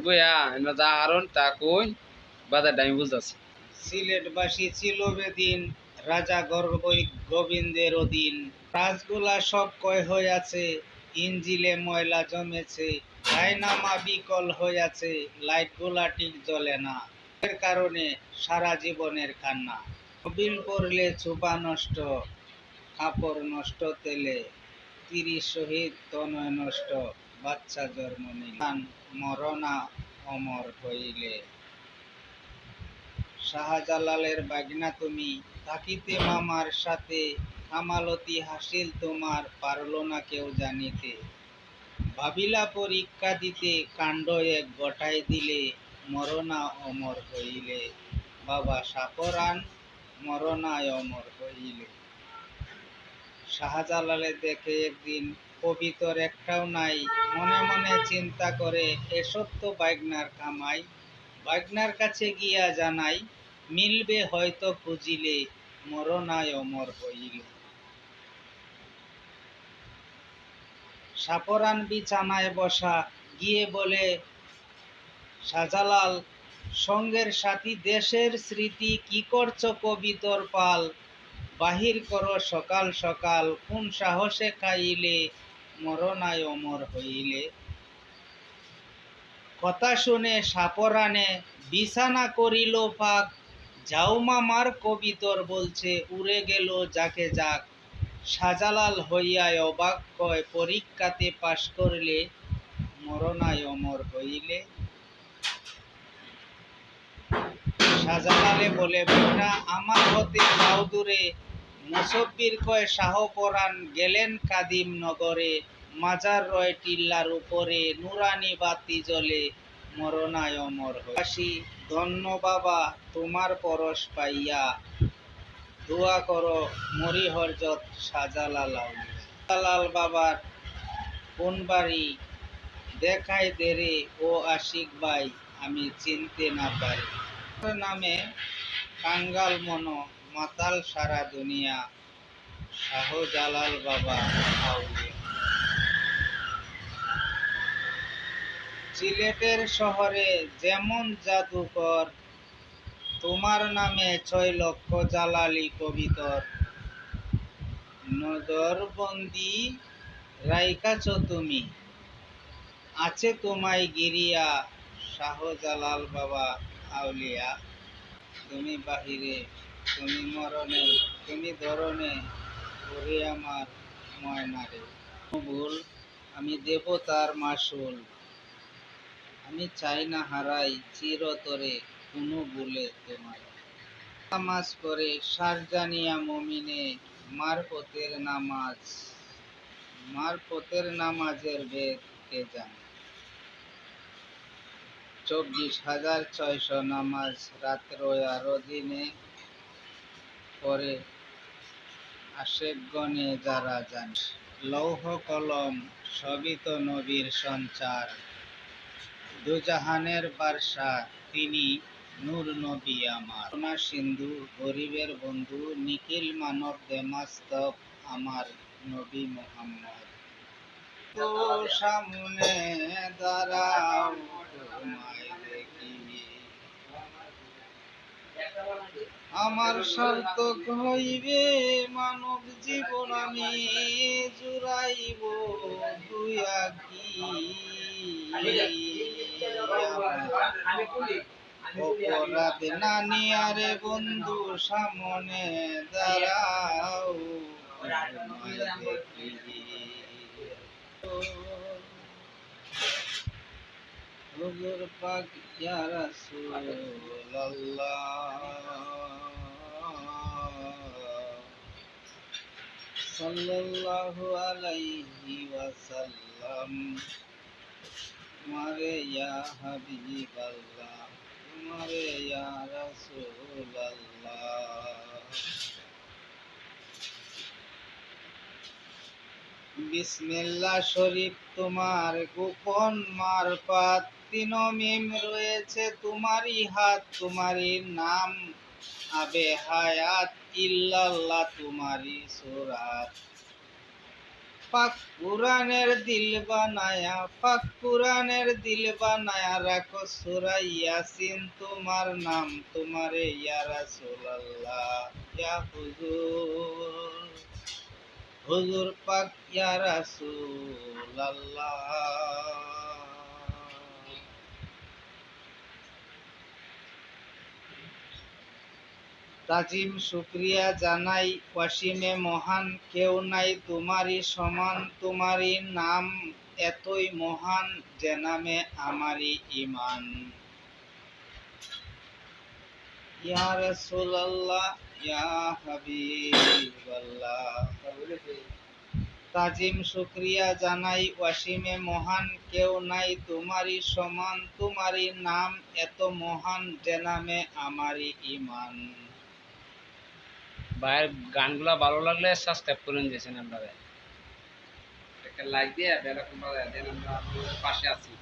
বইয়া যা হারণ তা কই বাজার ডাইম বুঝতেছি। সিলেটবাসী ছিল বেদিন, রাজা গোবিন্দের অধীন। রাজগুলা সব কয় হইয়াছে, ইঞ্জিলে ময়লা জমেছে, ডায়নামা বিকল হইয়াছে, লাইটগুলা ঠিক জ্বলে না। এর কারণে সারা জীবনের কান্না। মোবিল পড়লে চোপা নষ্ট, কাপড় নষ্ট তেলে, 30 শহীদ তনয় নষ্ট, বাচ্চা জন্ম নিলে মরনা অমর হইলে। শাহজালালের বাগনা তুমি, থাকিতে মামার সাথে, কামালতি হাসিল তোমার, পারল না কেউ জানিতে। ভাবিলা পরীক্ষা দিতে, কাণ্ড এক গটাই দিলে, মরনা অমর হইলে। বাবা সাপরান মরনায় অমর হইলে। শাহজালালে দেখে একদিন কবিতর একটাও নাই, মনে মনে চিন্তা করে এসব তো বাগনার কামাই। বাগনার কাছে গিয়া জানাই, মিলবে হয়তো খুঁজিলে, মরনায় অমর হইলে। সাপরান বিছানায় বসা, গিয়ে বলে শাহজালাল, সঙ্গের সাথী দেশের স্মৃতি, কি করছো কবিতর পাল? বাহির করো সকাল সকাল, কোন সাহসে খাইলে, মরনায় অমর হইলে। কথা শুনে সাপরানে বিছানা করিল ফাঁক, যাও মামার কবিতর বলছে উড়ে গেল যাকে যাক। শাহজালাল হইয়া অবাক কয়, পরীক্ষাতে পাশ করলে, মরনায় অমর হইলে। শাহজালালে বলে, বেটা আমার হতে যাও দূরে। মুসব্বির কয়, শাহপরান গেলেন কাদিম নগরে, মাজার রয় টিল্লার উপরে, নুরানি বাতি জ্বলে, মরনায় অমর হইয়াছি। ধন্য বাবা তোমার পরশ পাইয়া, দোয়া করো মরি হরজত শাহজালাল আউলিয়া। শাহজালাল বাবার কোন বাড়ি, দেখাই দেরে ও আশিক ভাই, আমি চিনতে না পারি। নামে কাঙ্গাল মন, মাতাল সারা দুনিয়া, শাহজালাল বাবা আউলিয়া। সিলেটের শহরে যেমন জাদুকর, তোমার নামে 6 লক্ষ জালালি কবিতর। নজরবন্দি রাইখাছ তুমি, আছে তোমায় গিরিয়া, শাহজালাল বাবা আউলিয়া। তুমি বাহিরে, তুমি মরণে, তুমি ধরনে, ওরে আমার ময়নারে। ভুল আমি দেবতার মাসুল, আমি চাই না হারাই চিরতরে কোনো ভুলে তোমায়। নামাজ পড়ে সারজানিয়া মমিনে, মারফতের নামাজ, মারফতের নামাজের ভেদ কে জানে। 24,600 নামাজ রাত্র আর দিনে পরে আশেকগণে যারা জানে। লৌহ কলম সবই তো নবীর সঞ্চার, দুজাহানের বাদশা তিনি, নূর নবী আমার। করুণা সিন্ধু গরিবের বন্ধু, নিখিল মানব দেমাস্তব আমার নবী মুহাম্মদ। তো সামনে দাঁড়াও তোমায় দেখি, আমার সার্থক হইবে মানব জীবন, আমি জুড়াইব দুই আঁখি। অপরাধ না নিয়ারে বন্ধু, সামনে দাঁড়াও তোমায় দেখি। হুজুর পাক ইয়া রাসূলুল্লাহ, সাল্লাল্লাহু আলাইহি ওয়াসাল্লাম, তোমারে ইয়া হাবিবাল্লাহ, তোমারে ইয়া রাসূলুল্লাহ। বিসমিল্লাহ শরীফ তোমার গোপন মারফাত, 3 মিম রয়েছে তোমারই হাত, তোমারই নাম আবে হায়াত, ইল্লাল্লাহ তোমারই সুরাত। পাক কুরআনের দিল বানায়া, পাক কুরআনের দিল বানায়া রাখো সূরা ইয়াসিন, তোমার নাম তোমারে ইয়া রাসূলুল্লাহ ইয়া হুজুর, হুজুর পাক ইয়া রাসূলুল্লাহ। তাজিম শুক্রিয়া জানাই ওয়াসিমে মহান, কেউ নাই তোমারই সমান, তোমারই নাম এতই মহান, যে নামে আমারই ঈমান। ইয়া রাসূলুল্লাহ ইয়া হাবিবাল্লাহ। তাজিম শুক্রিয়া জানাই ওয়াসিমে মহান, কেউ নাই তোমারই সমান, তোমারই নাম এত মহান, যে নামে আমারই ঈমান। ভাইয়ের গানগুলা ভালো লাগলে সাবস্ক্রাইব করে দিয়েছেন আপনারা, একটা লাইক দিয়ে বেল আইকন বাজায় দেন, আমরা আপনাদের পাশে আছি।